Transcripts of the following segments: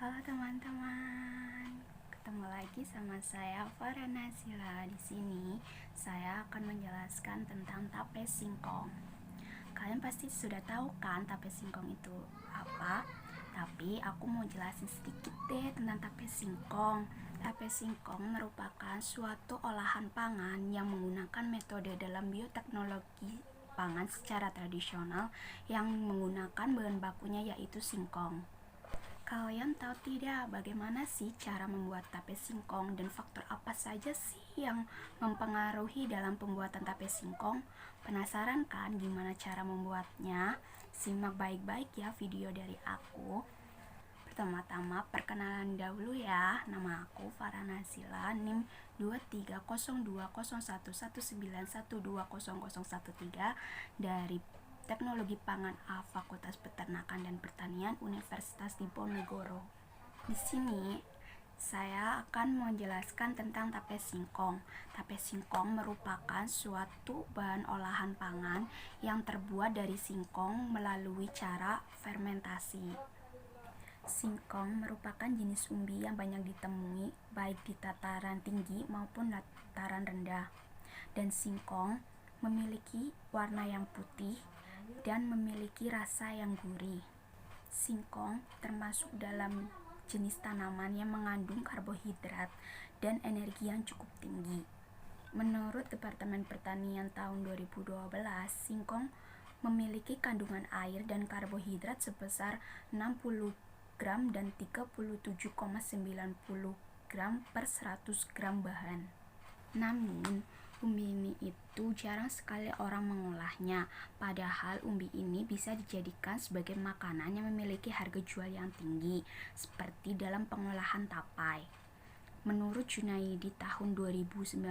Halo teman-teman, ketemu lagi sama saya Farah Nazila. Di sini saya akan menjelaskan tentang tape singkong. Kalian pasti sudah tahu kan tape singkong itu apa? Tapi aku mau jelasin sedikit deh tentang tape singkong. Tape singkong merupakan suatu olahan pangan yang menggunakan metode dalam bioteknologi pangan secara tradisional yang menggunakan bahan bakunya yaitu singkong. Kalian tahu tidak bagaimana sih cara membuat tape singkong dan faktor apa saja sih yang mempengaruhi dalam pembuatan tape singkong? Penasaran kan gimana cara membuatnya? Simak baik-baik ya video dari aku. Pertama-tama perkenalan dahulu ya. Nama aku Farah Nazila, NIM 23020119120013 dari Teknologi Pangan A Fakultas Peternakan dan Pertanian Universitas Diponegoro. Di sini saya akan menjelaskan tentang tape singkong. Tape singkong merupakan suatu bahan olahan pangan yang terbuat dari singkong melalui cara fermentasi. Singkong merupakan jenis umbi yang banyak ditemui baik di dataran tinggi maupun dataran rendah. Dan singkong memiliki warna yang putih dan memiliki rasa yang gurih. Singkong termasuk dalam jenis tanaman yang mengandung karbohidrat dan energi yang cukup tinggi. Menurut Departemen Pertanian tahun 2012, singkong memiliki kandungan air dan karbohidrat sebesar 60 gram dan 37,90 gram per 100 gram bahan. Namun, umbi ini itu jarang sekali orang mengolahnya, padahal umbi ini bisa dijadikan sebagai makanan yang memiliki harga jual yang tinggi, seperti dalam pengolahan tapai. Menurut Junaidi tahun 2019,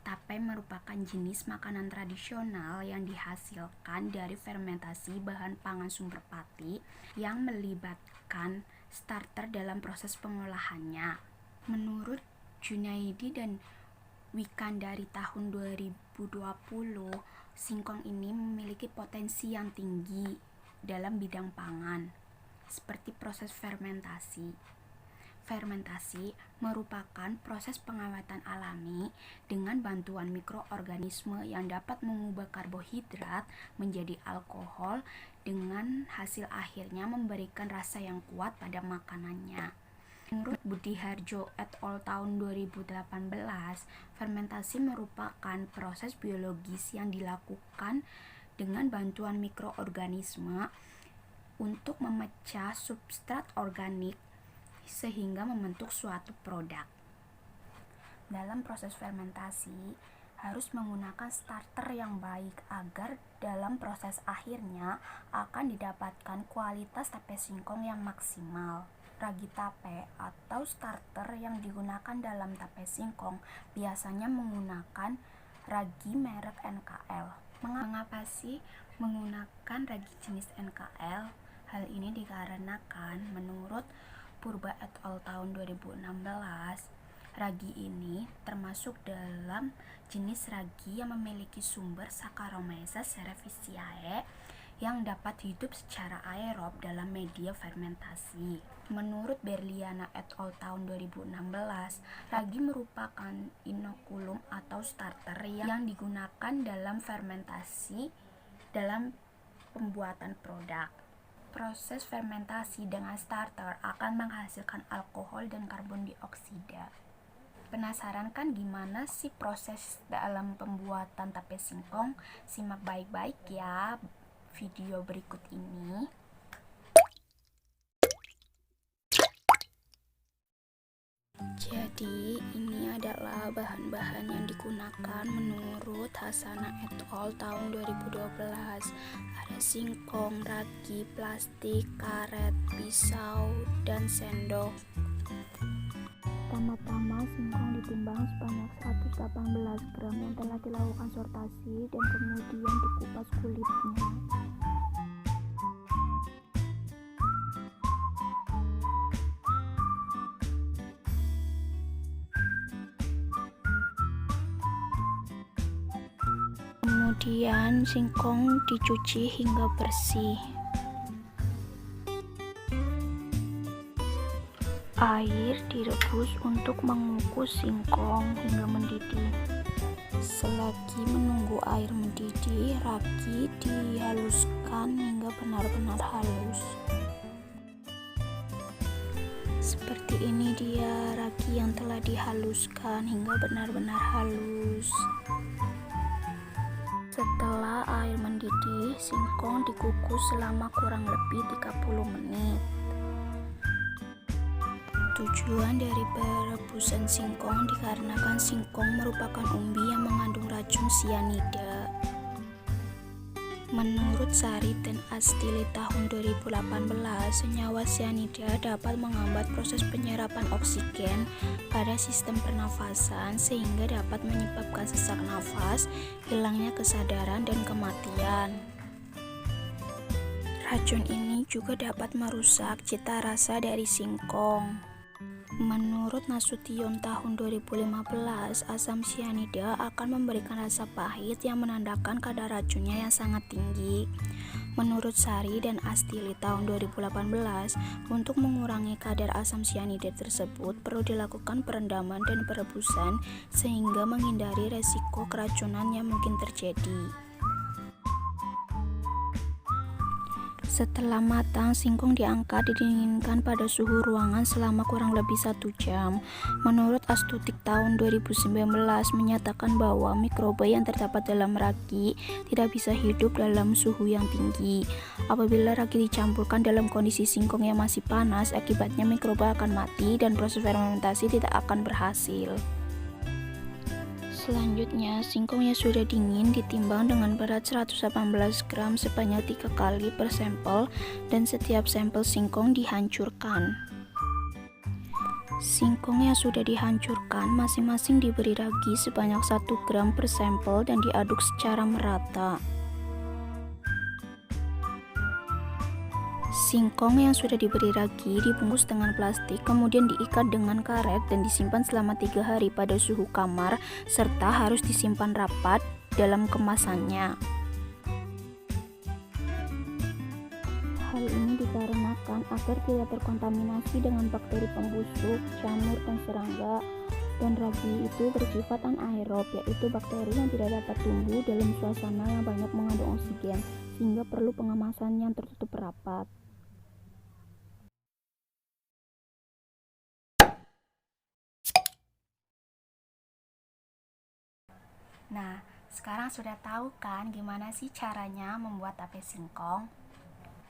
tapai merupakan jenis makanan tradisional yang dihasilkan dari fermentasi bahan pangan sumber pati yang melibatkan starter dalam proses pengolahannya. Menurut Junaidi dan Wikandari tahun 2020, singkong ini memiliki potensi yang tinggi dalam bidang pangan, seperti proses fermentasi. Fermentasi merupakan proses pengawatan alami dengan bantuan mikroorganisme yang dapat mengubah karbohidrat menjadi alkohol dengan hasil akhirnya memberikan rasa yang kuat pada makanannya. Menurut Budiharjo et al. Tahun 2018, fermentasi merupakan proses biologis yang dilakukan dengan bantuan mikroorganisme untuk memecah substrat organik sehingga membentuk suatu produk. Dalam proses fermentasi harus menggunakan starter yang baik agar dalam proses akhirnya akan didapatkan kualitas tape singkong yang maksimal. Ragi tape atau starter yang digunakan dalam tape singkong biasanya menggunakan ragi merek NKL. Mengapa sih menggunakan ragi jenis NKL? Hal ini dikarenakan menurut Purba et al. Tahun 2016, ragi ini termasuk dalam jenis ragi yang memiliki sumber Saccharomyces cerevisiae yang dapat hidup secara aerob dalam media fermentasi. Menurut Berliana et al. Tahun 2016, ragi merupakan inokulum atau starter yang digunakan dalam fermentasi dalam pembuatan produk. Proses fermentasi dengan starter akan menghasilkan alkohol dan karbon dioksida. Penasaran kan gimana sih proses dalam pembuatan tape singkong? Simak baik-baik ya video berikut ini. Jadi ini adalah bahan-bahan yang digunakan menurut Hasana et al. Tahun 2012. Ada singkong, ragi, plastik, karet, pisau, dan sendok. Pertama-tama singkong ditimbang sebanyak 118 gram yang telah dilakukan sortasi dan kemudian dikupas kulitnya. Kemudian singkong dicuci hingga bersih. Air direbus untuk mengukus singkong hingga mendidih. Selagi menunggu air mendidih, ragi dihaluskan hingga benar-benar halus. Seperti ini dia ragi yang telah dihaluskan hingga benar-benar halus. Setelah air mendidih, singkong dikukus selama kurang lebih 30 menit. Tujuan dari perebusan singkong dikarenakan singkong merupakan umbi yang mengandung racun sianida. Menurut Sari dan Astili tahun 2018, senyawa sianida dapat menghambat proses penyerapan oksigen pada sistem pernafasan sehingga dapat menyebabkan sesak nafas, hilangnya kesadaran, dan kematian. Racun ini juga dapat merusak cita rasa dari singkong. Menurut Nasution tahun 2015, asam sianida akan memberikan rasa pahit yang menandakan kadar racunnya yang sangat tinggi. Menurut Sari dan Astili tahun 2018, untuk mengurangi kadar asam sianida tersebut perlu dilakukan perendaman dan perebusan sehingga menghindari resiko keracunan yang mungkin terjadi. Setelah matang, singkong diangkat didinginkan pada suhu ruangan selama kurang lebih 1 jam. Menurut Astutik tahun 2019 menyatakan bahwa mikroba yang terdapat dalam ragi tidak bisa hidup dalam suhu yang tinggi. Apabila ragi dicampurkan dalam kondisi singkong yang masih panas, akibatnya mikroba akan mati dan proses fermentasi tidak akan berhasil. Selanjutnya, singkong yang sudah dingin ditimbang dengan berat 118 gram sebanyak 3 kali per sampel dan setiap sampel singkong dihancurkan. Singkong yang sudah dihancurkan masing-masing diberi ragi sebanyak 1 gram per sampel dan diaduk secara merata. Singkong yang sudah diberi ragi dibungkus dengan plastik, kemudian diikat dengan karet dan disimpan selama 3 hari pada suhu kamar, serta harus disimpan rapat dalam kemasannya. Hal ini dikarenakan agar tidak terkontaminasi dengan bakteri pembusuk, jamur, dan serangga. Dan ragi itu bersifat anaerob, yaitu bakteri yang tidak dapat tumbuh dalam suasana yang banyak mengandung oksigen, sehingga perlu pengemasan yang tertutup rapat. Nah, sekarang sudah tahu kan gimana sih caranya membuat tape singkong?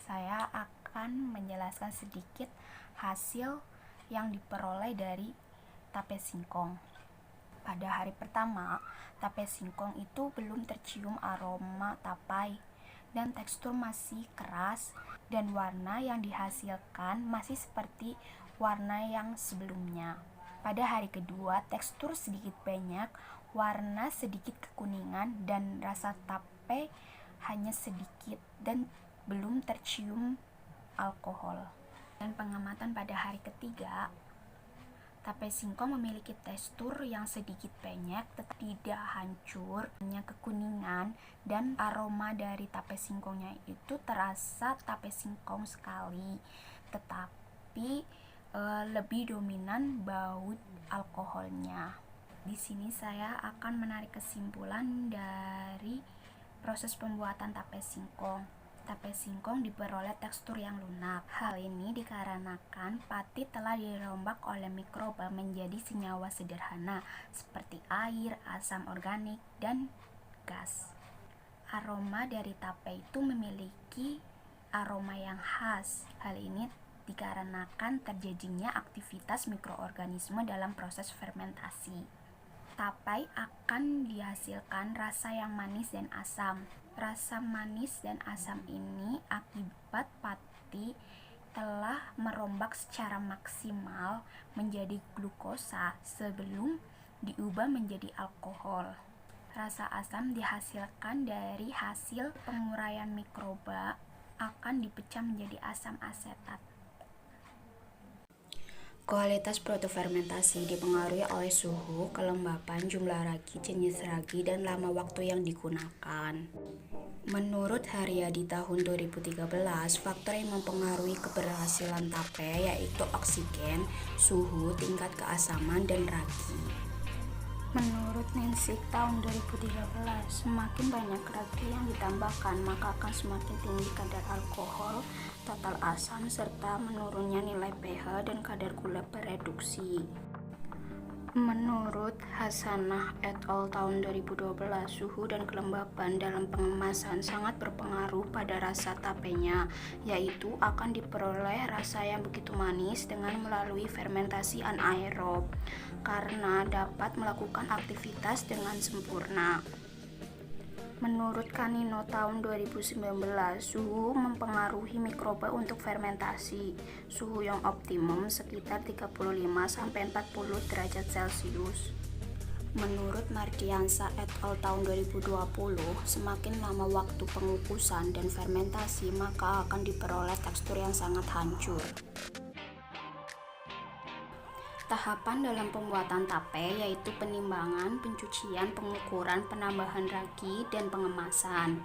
Saya akan menjelaskan sedikit hasil yang diperoleh dari tape singkong. Pada hari pertama, tape singkong itu belum tercium aroma tapai dan tekstur masih keras dan warna yang dihasilkan masih seperti warna yang sebelumnya. Pada hari kedua, tekstur sedikit banyak, warna sedikit kekuningan, dan rasa tape hanya sedikit dan belum tercium alkohol. Dan pengamatan pada hari ketiga, tape singkong memiliki tekstur yang sedikit banyak, tetapi tidak hancur, hanya kekuningan, dan aroma dari tape singkongnya itu terasa tape singkong sekali, tetapi lebih dominan bau alkoholnya. Di sini saya akan menarik kesimpulan dari proses pembuatan tape singkong. Tape singkong diperoleh tekstur yang lunak. Hal ini dikarenakan pati telah dirombak oleh mikroba menjadi senyawa sederhana seperti air, asam organik, dan gas. Aroma dari tape itu memiliki aroma yang khas. Hal ini dikarenakan terjadinya aktivitas mikroorganisme dalam proses fermentasi. Tapai akan dihasilkan rasa yang manis dan asam. Rasa manis dan asam ini akibat pati telah merombak secara maksimal menjadi glukosa sebelum diubah menjadi alkohol. Rasa asam dihasilkan dari hasil penguraian mikroba akan dipecah menjadi asam asetat. Kualitas produk fermentasi dipengaruhi oleh suhu, kelembapan, jumlah ragi, jenis ragi, dan lama waktu yang digunakan. Menurut Haryadi tahun 2013, faktor yang mempengaruhi keberhasilan tape yaitu oksigen, suhu, tingkat keasaman, dan ragi. Menurut Nancy tahun 2013, semakin banyak ragi yang ditambahkan, maka akan semakin tinggi kadar alkohol, total asam, serta menurunnya nilai pH dan kadar gula bereduksi. Menurut Hasanah et al. Tahun 2012, suhu dan kelembapan dalam pengemasan sangat berpengaruh pada rasa tapenya, yaitu akan diperoleh rasa yang begitu manis dengan melalui fermentasi anaerob, karena dapat melakukan aktivitas dengan sempurna. Menurut Canino tahun 2019, suhu mempengaruhi mikroba untuk fermentasi. Suhu yang optimum sekitar 35-40 derajat Celcius. Menurut Mardiansa et al. Tahun 2020, semakin lama waktu pengukusan dan fermentasi, maka akan diperoleh tekstur yang sangat hancur. Tahapan dalam pembuatan tape yaitu penimbangan, pencucian, pengukuran, penambahan ragi, dan pengemasan.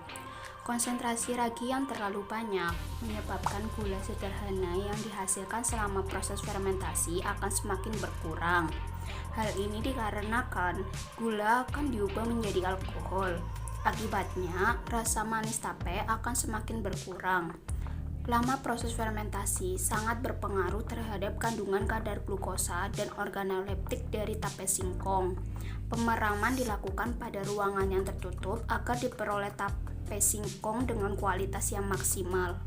Konsentrasi ragi yang terlalu banyak menyebabkan gula sederhana yang dihasilkan selama proses fermentasi akan semakin berkurang. Hal ini dikarenakan gula akan diubah menjadi alkohol. Akibatnya, rasa manis tape akan semakin berkurang. Lama proses fermentasi sangat berpengaruh terhadap kandungan kadar glukosa dan organoleptik dari tape singkong. Pemeraman dilakukan pada ruangan yang tertutup agar diperoleh tape singkong dengan kualitas yang maksimal.